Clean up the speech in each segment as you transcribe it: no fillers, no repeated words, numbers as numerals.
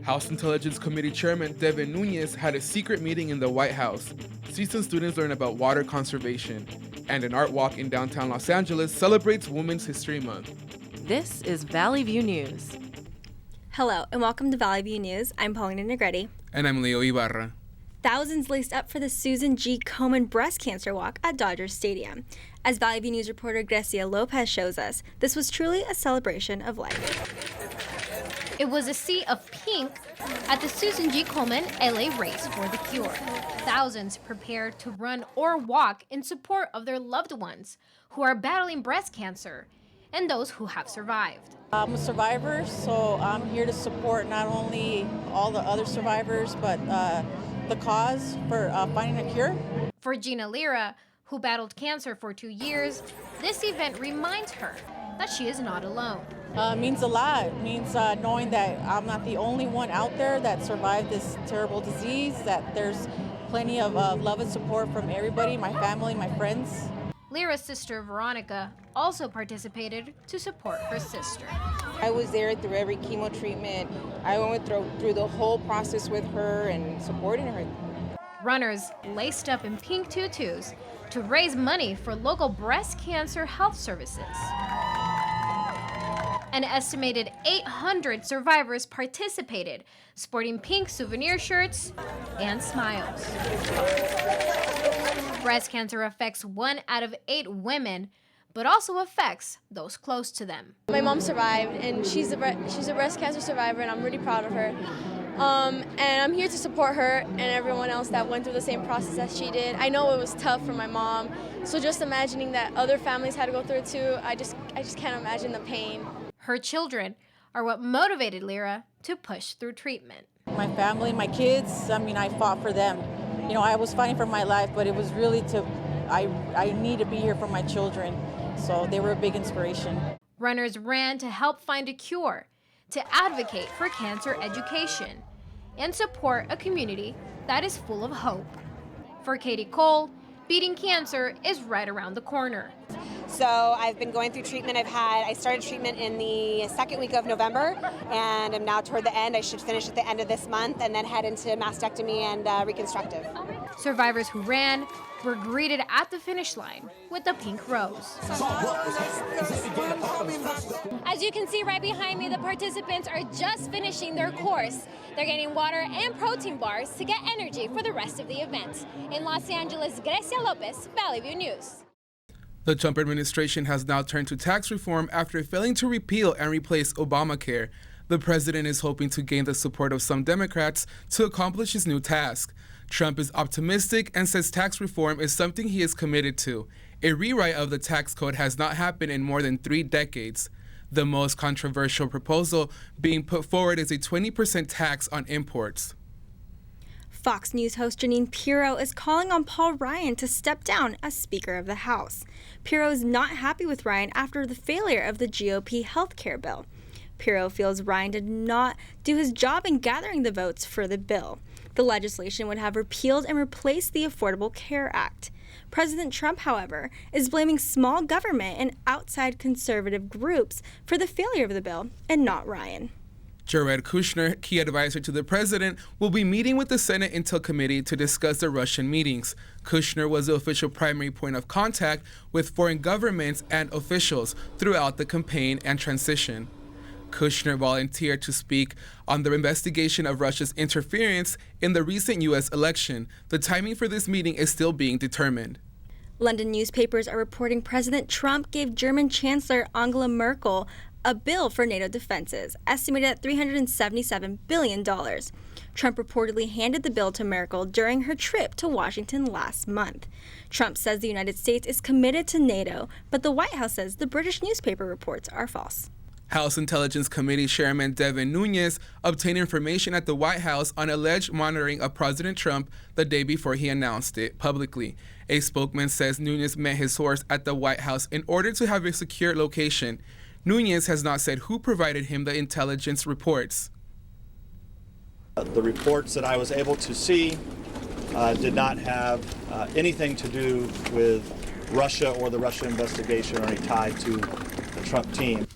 House Intelligence Committee Chairman Devin Nunes had a secret meeting in the White House. CSUN students learn about water conservation. And an art walk in downtown Los Angeles celebrates Women's History Month. This is Valley View News. Hello, and welcome to Valley View News. I'm Paulina Negretti. And I'm Leo Ibarra. Thousands laced up for the Susan G. Komen Breast Cancer Walk at Dodger Stadium. As Valley View News reporter Grecia Lopez shows us, this was truly a celebration of life. It was a sea of pink at the Susan G. Komen LA Race for the Cure. Thousands prepared to run or walk in support of their loved ones who are battling breast cancer and those who have survived. I'm a survivor, so I'm here to support not only all the other survivors, but the cause for finding a cure. For Gina Lira, who battled cancer for 2 years, this event reminds her that she is not alone. Means a lot. It means knowing that I'm not the only one out there that survived this terrible disease, that there's plenty of love and support from everybody, my family, my friends. Lyra's sister, Veronica, also participated to support her sister. I was there through every chemo treatment. I went through the whole process with her and supporting her. Runners laced up in pink tutus to raise money for local breast cancer health services. An estimated 800 survivors participated, sporting pink souvenir shirts and smiles. Breast cancer affects 1 out of 8 women, but also affects those close to them. My mom survived, and she's a breast cancer survivor, and I'm really proud of her. And I'm here to support her and everyone else that went through the same process as she did. I know it was tough for my mom, so just imagining that other families had to go through it too, I just can't imagine the pain. Her children are what motivated Lyra to push through treatment. My family, my kids, I fought for them. You know, I was fighting for my life, but it was really I need to be here for my children. So they were a big inspiration. Runners ran to help find a cure, to advocate for cancer education, and support a community that is full of hope. For Katie Cole, beating cancer is right around the corner. So I've been going through treatment. I started treatment in the second week of November, and I'm now toward the end. I should finish at the end of this month and then head into mastectomy and reconstructive. Survivors who ran were greeted at the finish line with a pink rose. As you can see right behind me, the participants are just finishing their course. They're getting water and protein bars to get energy for the rest of the event. In Los Angeles, Grecia Lopez, Valley View News. The Trump administration has now turned to tax reform after failing to repeal and replace Obamacare. The president is hoping to gain the support of some Democrats to accomplish his new task. Trump is optimistic and says tax reform is something he is committed to. A rewrite of the tax code has not happened in more than 3 decades. The most controversial proposal being put forward is a 20% tax on imports. Fox News host Jeanine Pirro is calling on Paul Ryan to step down as Speaker of the House. Pirro is not happy with Ryan after the failure of the GOP health care bill. Pirro feels Ryan did not do his job in gathering the votes for the bill. The legislation would have repealed and replaced the Affordable Care Act. President Trump, however, is blaming small government and outside conservative groups for the failure of the bill, and not Ryan. Jared Kushner, key advisor to the president, will be meeting with the Senate Intel Committee to discuss the Russian meetings. Kushner was the official primary point of contact with foreign governments and officials throughout the campaign and transition. Kushner volunteered to speak on the investigation of Russia's interference in the recent U.S. election. The timing for this meeting is still being determined. London newspapers are reporting President Trump gave German Chancellor Angela Merkel a bill for NATO defenses, estimated at $377 billion. Trump reportedly handed the bill to Merkel during her trip to Washington last month. Trump says the United States is committed to NATO, but the White House says the British newspaper reports are false. House Intelligence Committee Chairman Devin Nunes obtained information at the White House on alleged monitoring of President Trump the day before he announced it publicly. A spokesman says Nunes met his source at the White House in order to have a secure location. Nunes has not said who provided him the intelligence reports. The reports that I was able to see did not have anything to do with Russia or the Russia investigation or any tie to the Trump team.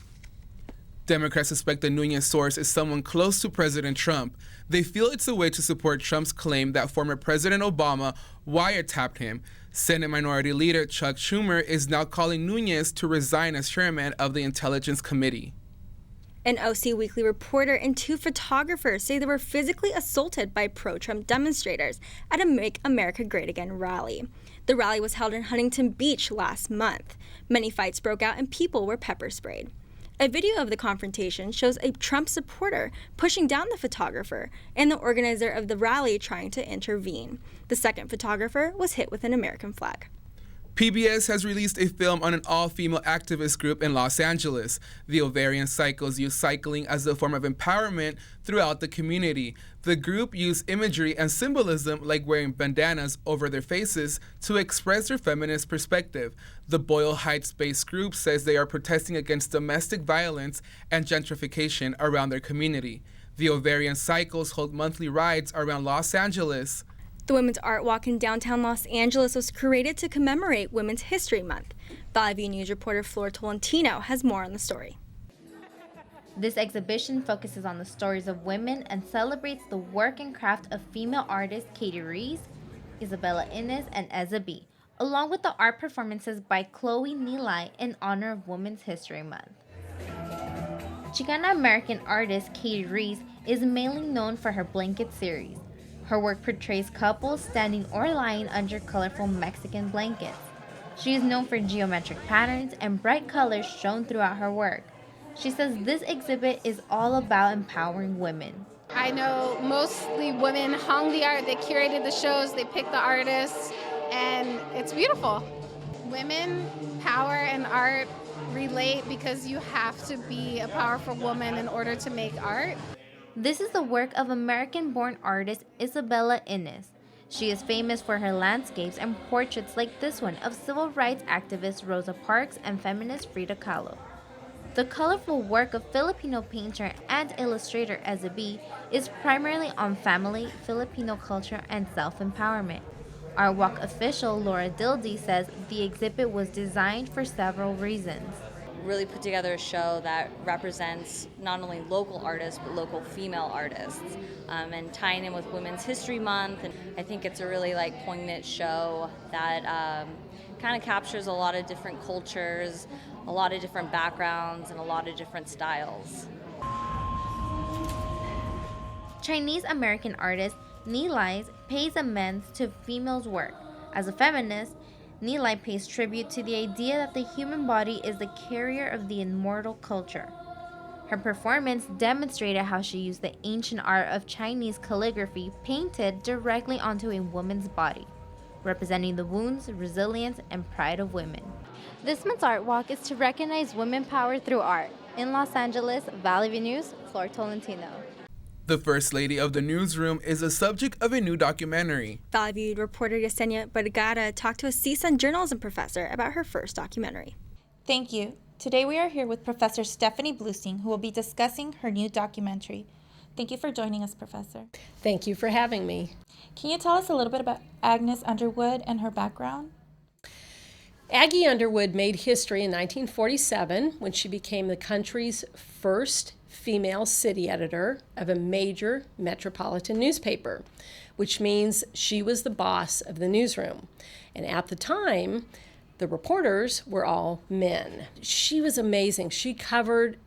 Democrats suspect the Nunez source is someone close to President Trump. They feel it's a way to support Trump's claim that former President Obama wiretapped him. Senate Minority Leader Chuck Schumer is now calling Nunez to resign as chairman of the Intelligence Committee. An OC Weekly reporter and 2 photographers say they were physically assaulted by pro-Trump demonstrators at a Make America Great Again rally. The rally was held in Huntington Beach last month. Many fights broke out and people were pepper sprayed. A video of the confrontation shows a Trump supporter pushing down the photographer and the organizer of the rally trying to intervene. The second photographer was hit with an American flag. PBS has released a film on an all-female activist group in Los Angeles. The Ovarian Cycles use cycling as a form of empowerment throughout the community. The group used imagery and symbolism like wearing bandanas over their faces to express their feminist perspective. The Boyle Heights-based group says they are protesting against domestic violence and gentrification around their community. The Ovarian Cycles hold monthly rides around Los Angeles. The Women's Art Walk in downtown Los Angeles was created to commemorate Women's History Month. Valley View News reporter Flor Tolentino has more on the story. This exhibition focuses on the stories of women and celebrates the work and craft of female artists Katie Reese, Isabella Inez, and Eza B, along with the art performances by Chloe Nilai in honor of Women's History Month. Chicana-American artist Katie Reese is mainly known for her blanket series. Her work portrays couples standing or lying under colorful Mexican blankets. She is known for geometric patterns and bright colors shown throughout her work. She says this exhibit is all about empowering women. I know mostly women hung the art, they curated the shows, they picked the artists, and it's beautiful. Women, power, and art relate because you have to be a powerful woman in order to make art. This is the work of American-born artist Isabella Inez. She is famous for her landscapes and portraits like this one of civil rights activist Rosa Parks and feminist Frida Kahlo. The colorful work of Filipino painter and illustrator Eza B is primarily on family, Filipino culture, and self-empowerment. Art Walk official Laura Dildy says the exhibit was designed for several reasons. Really put together a show that represents not only local artists but local female artists, and tying in with Women's History Month. And I think it's a really poignant show that kind of captures a lot of different cultures, a lot of different backgrounds, and a lot of different styles. Chinese American artist Nilai pays amends to females' work. As a feminist, Nilai pays tribute to the idea that the human body is the carrier of the immortal culture. Her performance demonstrated how she used the ancient art of Chinese calligraphy painted directly onto a woman's body, representing the wounds, resilience, and pride of women. This month's Art Walk is to recognize women power through art. In Los Angeles, Valley View News, Flor Tolentino. The First Lady of the Newsroom is the subject of a new documentary. Valley View reporter Yesenia Vergara talked to a CSUN journalism professor about her first documentary. Thank you. Today we are here with Professor Stephanie Blusing, who will be discussing her new documentary. Thank you for joining us, Professor. Thank you for having me. Can you tell us a little bit about Agnes Underwood and her background? Aggie Underwood made history in 1947 when she became the country's first female city editor of a major metropolitan newspaper, which means she was the boss of the newsroom. And at the time, the reporters were all men. She was amazing. She covered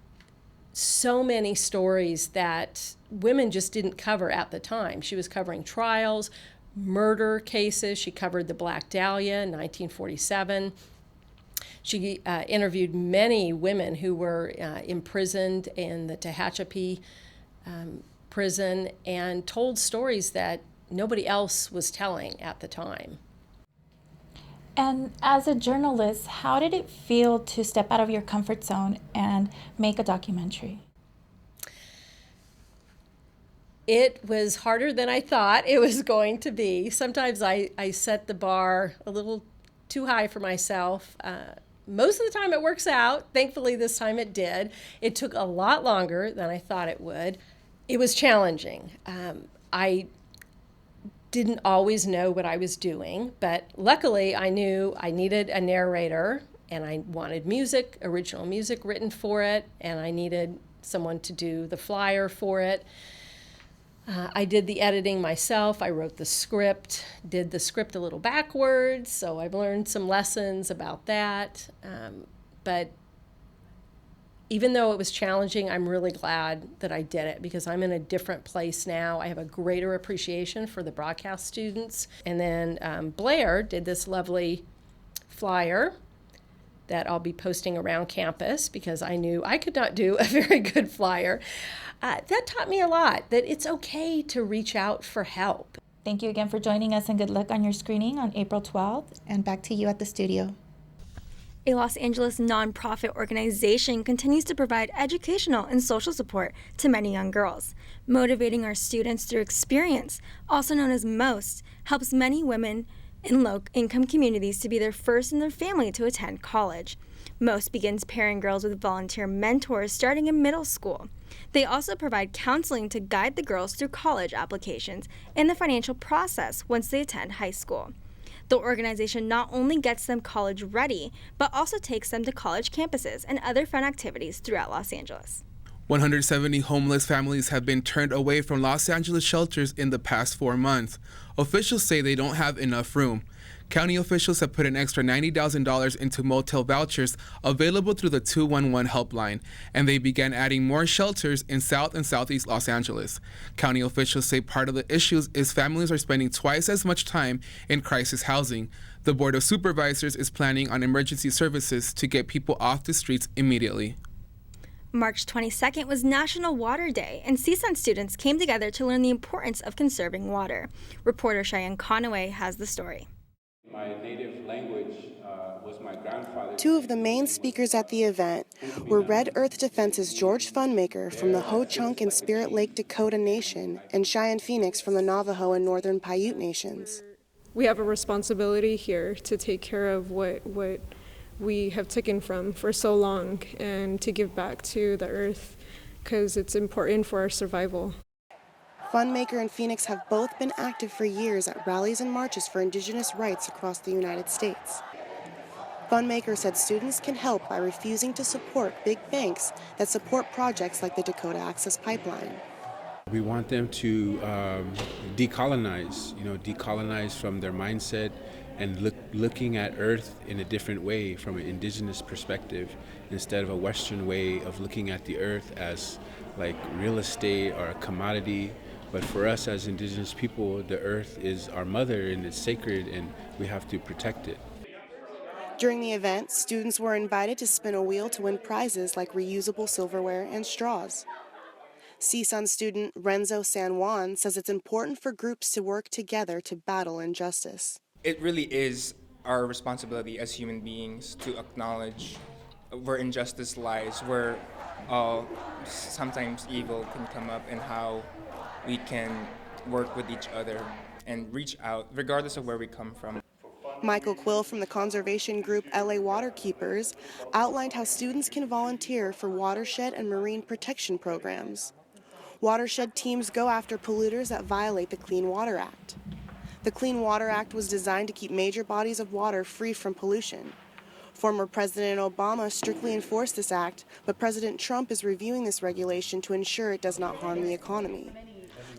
so many stories that women just didn't cover at the time. She was covering trials, murder cases. She covered the Black Dahlia in 1947. She interviewed many women who were imprisoned in the Tehachapi prison and told stories that nobody else was telling at the time. And as a journalist, how did it feel to step out of your comfort zone and make a documentary? It was harder than I thought it was going to be. Sometimes I set the bar a little too high for myself. Most of the time it works out. Thankfully, this time it did. It took a lot longer than I thought it would. It was challenging. I didn't always know what I was doing, but luckily I knew I needed a narrator, and I wanted music, original music written for it, and I needed someone to do the flyer for it. I did the editing myself. I wrote the script, did the script a little backwards, so I've learned some lessons about that. But even though it was challenging, I'm really glad that I did it because I'm in a different place now. I have a greater appreciation for the broadcast students. And then Blair did this lovely flyer that I'll be posting around campus because I knew I could not do a very good flyer. That taught me a lot, that it's okay to reach out for help. Thank you again for joining us and good luck on your screening on April 12th. And back to you at the studio. A Los Angeles nonprofit organization continues to provide educational and social support to many young girls. Motivating Our Students Through Experience, also known as MOST, helps many women in low-income communities to be their first in their family to attend college. MOST begins pairing girls with volunteer mentors starting in middle school. They also provide counseling to guide the girls through college applications and the financial process once they attend high school. The organization not only gets them college ready, but also takes them to college campuses and other fun activities throughout Los Angeles. 170 homeless families have been turned away from Los Angeles shelters in the past 4 months. Officials say they don't have enough room. County officials have put an extra $90,000 into motel vouchers available through the 211 helpline, and they began adding more shelters in South and Southeast Los Angeles. County officials say part of the issues is families are spending twice as much time in crisis housing. The Board of Supervisors is planning on emergency services to get people off the streets immediately. March 22nd was National Water Day, and CSUN students came together to learn the importance of conserving water. Reporter Cheyenne Conaway has the story. My native language was my grandfather. Two of the main speakers at the event were Red Earth Defense's George Funmaker from the Ho-Chunk and Spirit Lake Dakota Nation and Cheyenne Phoenix from the Navajo and Northern Paiute Nations. We have a responsibility here to take care of what we have taken from for so long and to give back to the earth because it's important for our survival. Funmaker and Phoenix have both been active for years at rallies and marches for Indigenous rights across the United States. Funmaker said students can help by refusing to support big banks that support projects like the Dakota Access Pipeline. We want them to decolonize, decolonize from their mindset and looking at Earth in a different way from an indigenous perspective instead of a Western way of looking at the Earth as like real estate or a commodity. But for us as indigenous people, the Earth is our mother and it's sacred and we have to protect it. During the event, students were invited to spin a wheel to win prizes like reusable silverware and straws. CSUN student Renzo San Juan says it's important for groups to work together to battle injustice. It really is our responsibility as human beings to acknowledge where injustice lies, where sometimes evil can come up, and how we can work with each other and reach out regardless of where we come from. Michael Quill from the conservation group LA Waterkeepers outlined how students can volunteer for watershed and marine protection programs. Watershed teams go after polluters that violate the Clean Water Act. The Clean Water Act was designed to keep major bodies of water free from pollution. Former President Obama strictly enforced this act, but President Trump is reviewing this regulation to ensure it does not harm the economy.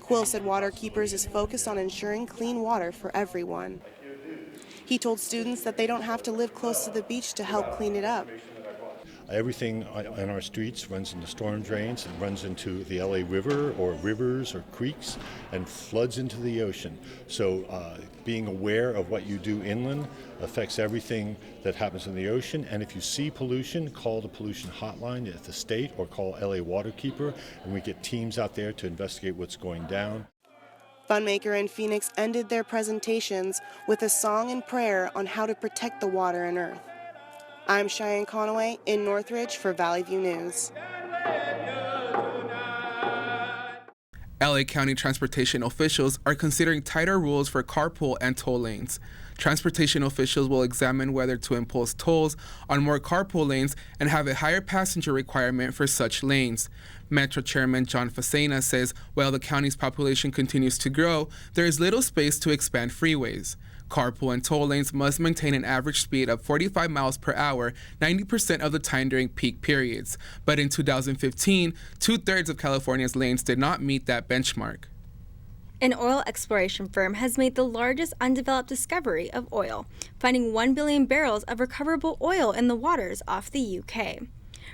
Quill said Waterkeepers is focused on ensuring clean water for everyone. He told students that they don't have to live close to the beach to help clean it up. Everything on our streets runs into storm drains and runs into the LA River or rivers or creeks and floods into the ocean. So being aware of what you do inland affects everything that happens in the ocean. And if you see pollution, call the pollution hotline at the state or call LA Waterkeeper, and we get teams out there to investigate what's going down. Funmaker and Phoenix ended their presentations with a song and prayer on how to protect the water and earth. I'm Cheyenne Conaway in Northridge for Valley View News. LA County transportation officials are considering tighter rules for carpool and toll lanes. Transportation officials will examine whether to impose tolls on more carpool lanes and have a higher passenger requirement for such lanes. Metro Chairman John Facena says while the county's population continues to grow, there is little space to expand freeways. Carpool and toll lanes must maintain an average speed of 45 miles per hour 90% of the time during peak periods. But in 2015, 2/3 of California's lanes did not meet that benchmark. An oil exploration firm has made the largest undeveloped discovery of oil, finding 1 billion barrels of recoverable oil in the waters off the UK.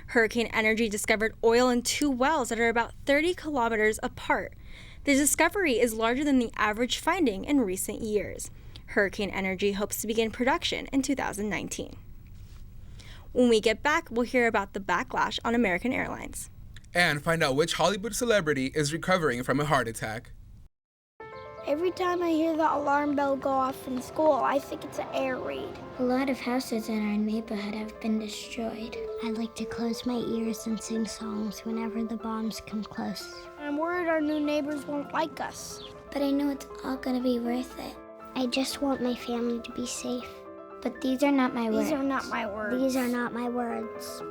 Hurricane Energy discovered oil in 2 wells that are about 30 kilometers apart. The discovery is larger than the average finding in recent years. Hurricane Energy hopes to begin production in 2019. When we get back, we'll hear about the backlash on American Airlines. And find out which Hollywood celebrity is recovering from a heart attack. Every time I hear the alarm bell go off in school, I think it's an air raid. A lot of houses in our neighborhood have been destroyed. I like to close my ears and sing songs whenever the bombs come close. I'm worried our new neighbors won't like us. But I know it's all gonna be worth it. I just want my family to be safe. But these are not my words. These are not my words. These are not my words.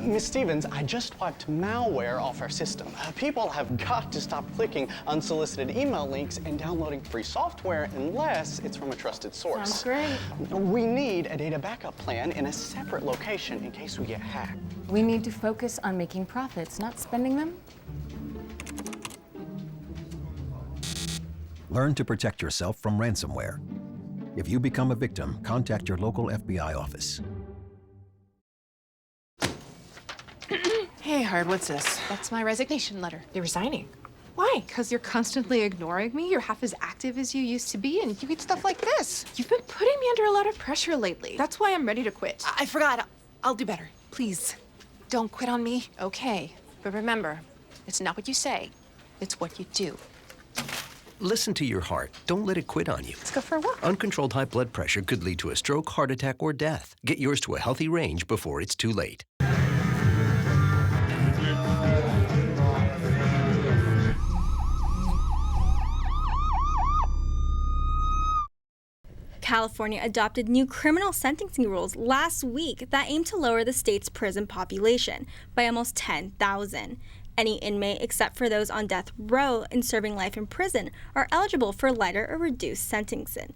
Ms. Stevens, I just wiped malware off our system. People have got to stop clicking unsolicited email links and downloading free software unless it's from a trusted source. Sounds great. We need a data backup plan in a separate location in case we get hacked. We need to focus on making profits, not spending them. Learn to protect yourself from ransomware. If you become a victim, contact your local FBI office. Hey, Hard, what's this? That's my resignation letter. You're resigning. Why? Because you're constantly ignoring me. You're half as active as you used to be, and you eat stuff like this. You've been putting me under a lot of pressure lately. That's why I'm ready to quit. I forgot. I'll do better. Please, don't quit on me. Okay, but remember, it's not what you say, it's what you do. Listen to your heart. Don't let it quit on you. Let's go for a walk. Uncontrolled high blood pressure could lead to a stroke, heart attack, or death. Get yours to a healthy range before it's too late. California adopted new criminal sentencing rules last week that aim to lower the state's prison population by almost 10,000. Any inmate, except for those on death row and serving life in prison, are eligible for lighter or reduced sentencing.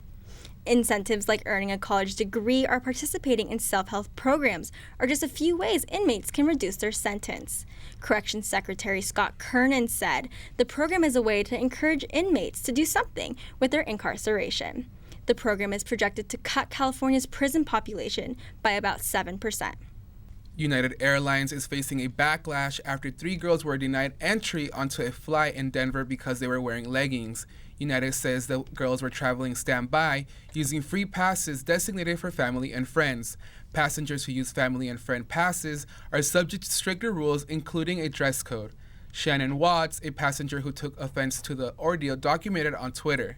Incentives like earning a college degree or participating in self-help programs are just a few ways inmates can reduce their sentence. Corrections Secretary Scott Kernan said the program is a way to encourage inmates to do something with their incarceration. The program is projected to cut California's prison population by about 7%. United Airlines is facing a backlash after 3 girls were denied entry onto a flight in Denver because they were wearing leggings. United says the girls were traveling standby using free passes designated for family and friends. Passengers who use family and friend passes are subject to stricter rules, including a dress code. Shannon Watts, a passenger who took offense to the ordeal, documented on Twitter.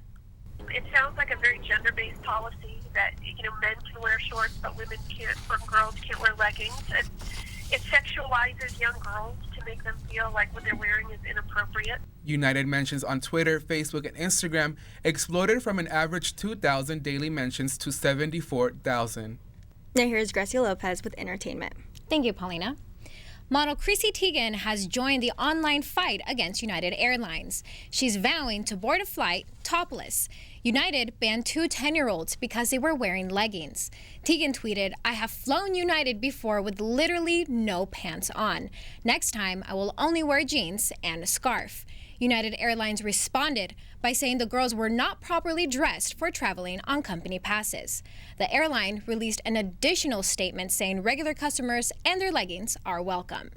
It sounds like a very gender-based policy that, men can wear shorts, but women can't, or girls can't wear leggings. It sexualizes young girls to make them feel like what they're wearing is inappropriate. United mentions on Twitter, Facebook, and Instagram exploded from an average 2,000 daily mentions to 74,000. Now here's Gracia Lopez with entertainment. Thank you, Paulina. Model Chrissy Teigen has joined the online fight against United Airlines. She's vowing to board a flight topless. United banned 2 10-year-olds because they were wearing leggings. Teigen tweeted, "I have flown United before with literally no pants on. Next time, I will only wear jeans and a scarf." United Airlines responded by saying the girls were not properly dressed for traveling on company passes. The airline released an additional statement saying regular customers and their leggings are welcome.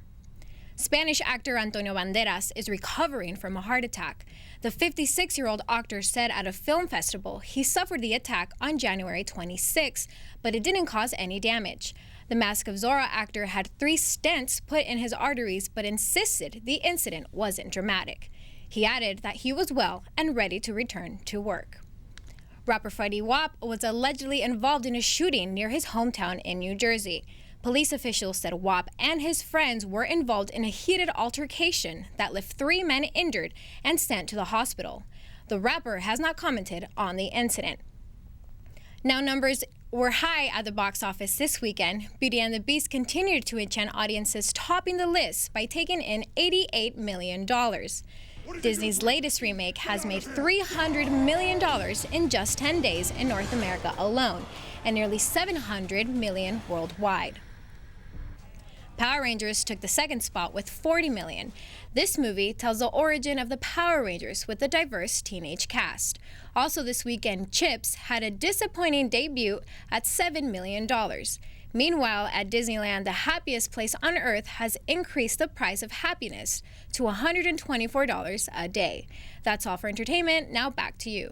Spanish actor Antonio Banderas is recovering from a heart attack. The 56-year-old actor said at a film festival he suffered the attack on January 26, but it didn't cause any damage. The Mask of Zorro actor had 3 stents put in his arteries, but insisted the incident wasn't dramatic. He added that he was well and ready to return to work. Rapper Freddie Wap was allegedly involved in a shooting near his hometown in New Jersey. Police officials said Wap and his friends were involved in a heated altercation that left 3 men injured and sent to the hospital. The rapper has not commented on the incident. Now, numbers were high at the box office this weekend. Beauty and the Beast continued to enchant audiences, topping the list by taking in $88 million. Disney's latest remake has made $300 million in just 10 days in North America alone, and nearly $700 million worldwide. Power Rangers took the second spot with $40 million. This movie tells the origin of the Power Rangers with a diverse teenage cast. Also this weekend, Chips had a disappointing debut at $7 million. Meanwhile, at Disneyland, the happiest place on earth has increased the price of happiness to $124 a day. That's all for entertainment. Now back to you.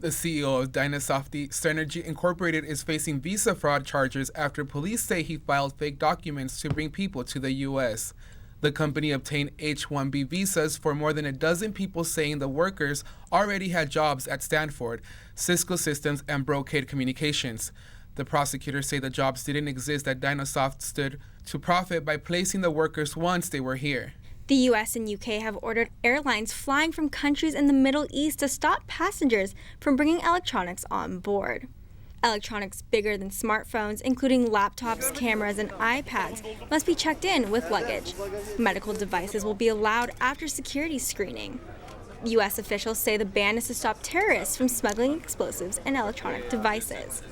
The CEO of Dynasoft Synergy Incorporated is facing visa fraud charges after police say he filed fake documents to bring people to the U.S. The company obtained H-1B visas for more than a dozen people, saying the workers already had jobs at Stanford, Cisco Systems, and Brocade Communications. The prosecutors say the jobs didn't exist, that Dynasoft stood to profit by placing the workers once they were here. The US and UK have ordered airlines flying from countries in the Middle East to stop passengers from bringing electronics on board. Electronics bigger than smartphones, including laptops, cameras, and iPads, must be checked in with luggage. Medical devices will be allowed after security screening. US officials say the ban is to stop terrorists from smuggling explosives and electronic devices.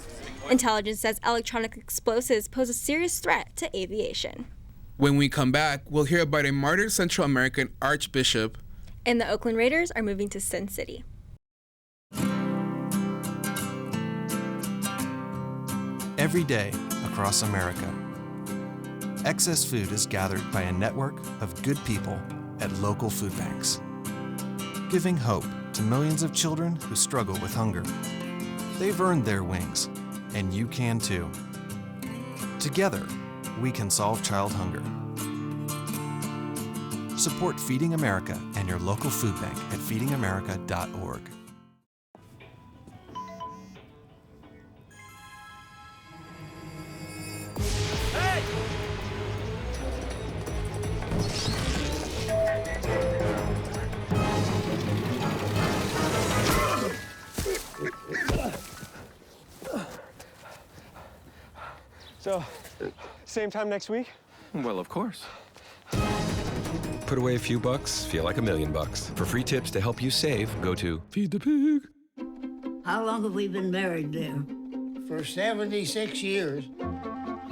Intelligence says electronic explosives pose a serious threat to aviation. When we come back, we'll hear about a martyred Central American archbishop. And the Oakland Raiders are moving to Sin City. Every day across America, excess food is gathered by a network of good people at local food banks, giving hope to millions of children who struggle with hunger. They've earned their wings, and you can too. Together, we can solve child hunger. Support Feeding America and your local food bank at feedingamerica.org. So, same time next week? Well, of course. Put away a few bucks, feel like $1 million. For free tips to help you save, go to Feed the Pig. How long have we been married now? For 76 years.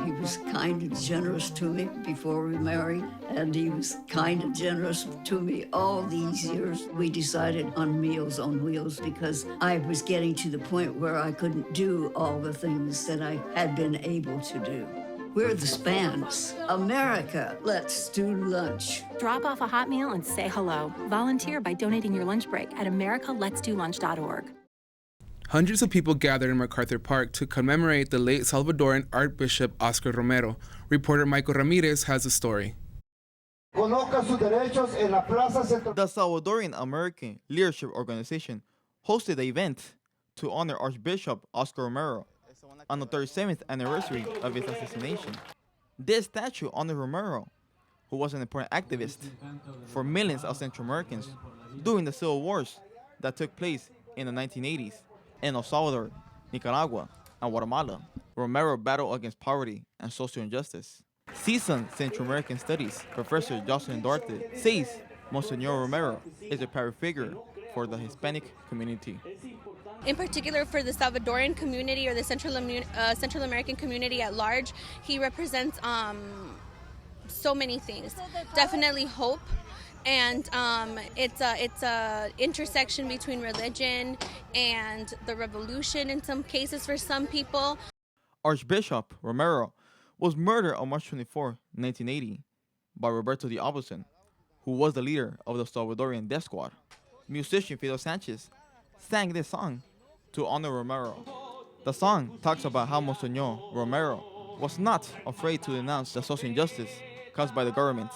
He was kind and generous to me before we married, and he was kind and generous to me all these years. We decided on Meals on Wheels because I was getting to the point where I couldn't do all the things that I had been able to do. We're the Spans. America, let's do lunch. Drop off a hot meal and say hello. Volunteer by donating your lunch break at americaletsdolunch.org. Hundreds of people gathered in MacArthur Park to commemorate the late Salvadoran Archbishop Oscar Romero. Reporter Michael Ramirez has the story. The Salvadorian American Leadership Organization hosted the event to honor Archbishop Oscar Romero on the 37th anniversary of his assassination. This statue honors Romero, who was an important activist for millions of Central Americans during the civil wars that took place in the 1980s in El Salvador, Nicaragua, and Guatemala. Romero battled against poverty and social injustice. CSUN Central American Studies Professor Jocelyn Duarte says Monsignor Romero is a power figure for the Hispanic community. In particular for the Salvadoran community or the Central American community at large, he represents so many things. Definitely hope, and it's a intersection between religion and the revolution in some cases for some people. Archbishop Romero was murdered on March 24, 1980 by Roberto de Albusen, who was the leader of the Salvadorian Death Squad. Musician Fidel Sanchez sang this song to honor Romero. The song talks about how Monsignor Romero was not afraid to denounce the social injustice caused by the government.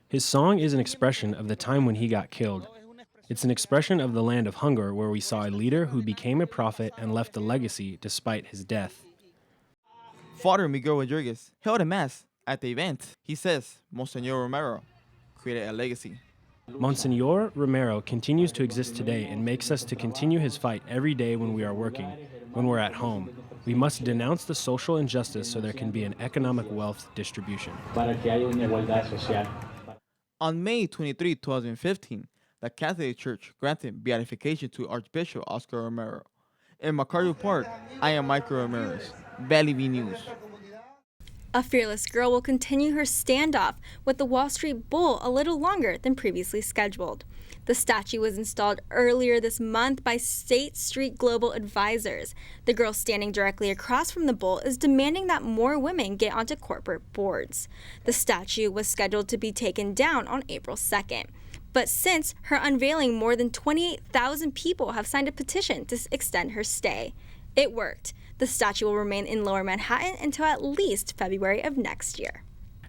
His song is an expression of the time when he got killed. It's an expression of the land of hunger where we saw a leader who became a prophet and left a legacy despite his death. Father Miguel Rodriguez held a mass at the event. He says Monsignor Romero created a legacy Monsignor Romero continues to exist today and makes us to continue his fight every day when we are working, when we're at home. We must denounce the social injustice so there can be an economic wealth distribution. On May 23, 2015, the Catholic Church granted beatification to Archbishop Oscar Romero. In McCarty Park, I am Michael Ramirez, Valley V News. A fearless girl will continue her standoff with the Wall Street Bull a little longer than previously scheduled. The statue was installed earlier this month by State Street Global Advisors. The girl standing directly across from the bull is demanding that more women get onto corporate boards. The statue was scheduled to be taken down on April 2nd. But since her unveiling, more than 28,000 people have signed a petition to extend her stay. It worked. The statue will remain in Lower Manhattan until at least February of next year.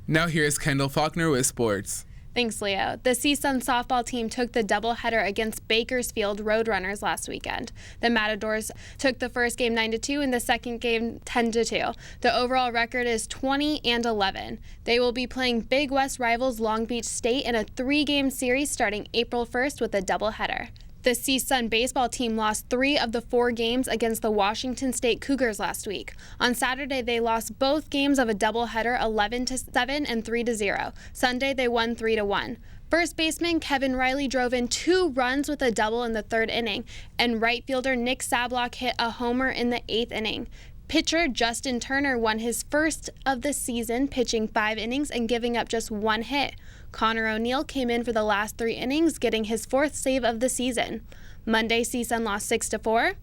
Now here's Kendall Faulkner with sports. Thanks, Leo. The CSUN softball team took the doubleheader against Bakersfield Roadrunners last weekend. The Matadors took the first game 9-2 and the second game 10-2. The overall record is 20-11. They will be playing Big West rivals Long Beach State in a 3-game series starting April 1st with a doubleheader. The CSUN baseball team lost 3 of the 4 games against the Washington State Cougars last week. On Saturday, they lost both games of a doubleheader 11-7 and 3-0. Sunday, they won 3-1. First baseman Kevin Riley drove in 2 runs with a double in the 3rd inning, and right fielder Nick Sablock hit a homer in the 8th inning. Pitcher Justin Turner won his first of the season, pitching 5 innings and giving up just 1 hit. Connor O'Neill came in for the last 3 innings, getting his 4th save of the season. Monday, CSUN lost 6-4.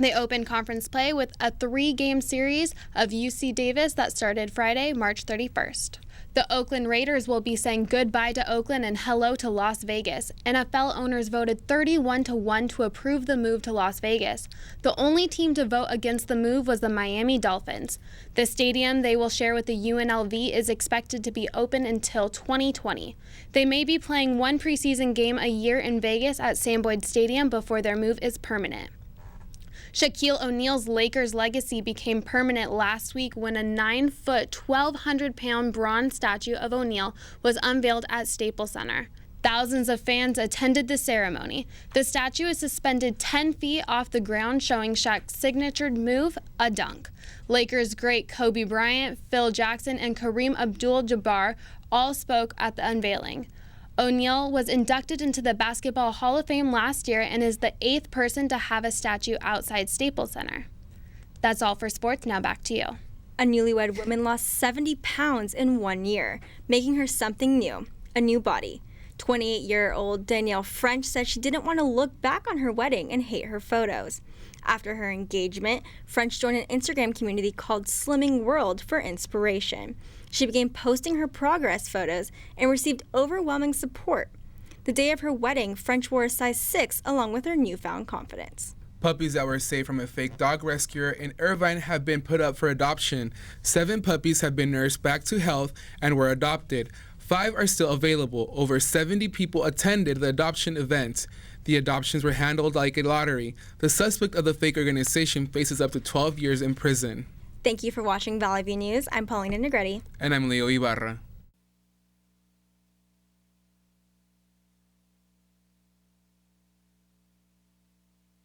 They opened conference play with a 3-game series of UC Davis that started Friday, March 31st. The Oakland Raiders will be saying goodbye to Oakland and hello to Las Vegas. NFL owners voted 31-1 to approve the move to Las Vegas. The only team to vote against the move was the Miami Dolphins. The stadium they will share with the UNLV is expected to be open until 2020. They may be playing 1 preseason game a year in Vegas at Sam Boyd Stadium before their move is permanent. Shaquille O'Neal's Lakers legacy became permanent last week when a 9-foot, 1,200-pound bronze statue of O'Neal was unveiled at Staples Center. Thousands of fans attended the ceremony. The statue is suspended 10 feet off the ground, showing Shaq's signature move, a dunk. Lakers great Kobe Bryant, Phil Jackson, and Kareem Abdul-Jabbar all spoke at the unveiling. O'Neal was inducted into the Basketball Hall of Fame last year and is the 8th person to have a statue outside Staples Center. That's all for sports. Now back to you. A newlywed woman lost 70 pounds in 1 year, making her something new, a new body. 28-year-old Danielle French said she didn't want to look back on her wedding and hate her photos. After her engagement, French joined an Instagram community called Slimming World for inspiration. She began posting her progress photos and received overwhelming support. The day of her wedding, French wore a size 6 along with her newfound confidence. Puppies that were saved from a fake dog rescuer in Irvine have been put up for adoption. 7 puppies have been nursed back to health and were adopted. 5 are still available. Over 70 people attended the adoption event. The adoptions were handled like a lottery. The suspect of the fake organization faces up to 12 years in prison. Thank you for watching Valley View News. I'm Paulina Negretti. And I'm Leo Ibarra.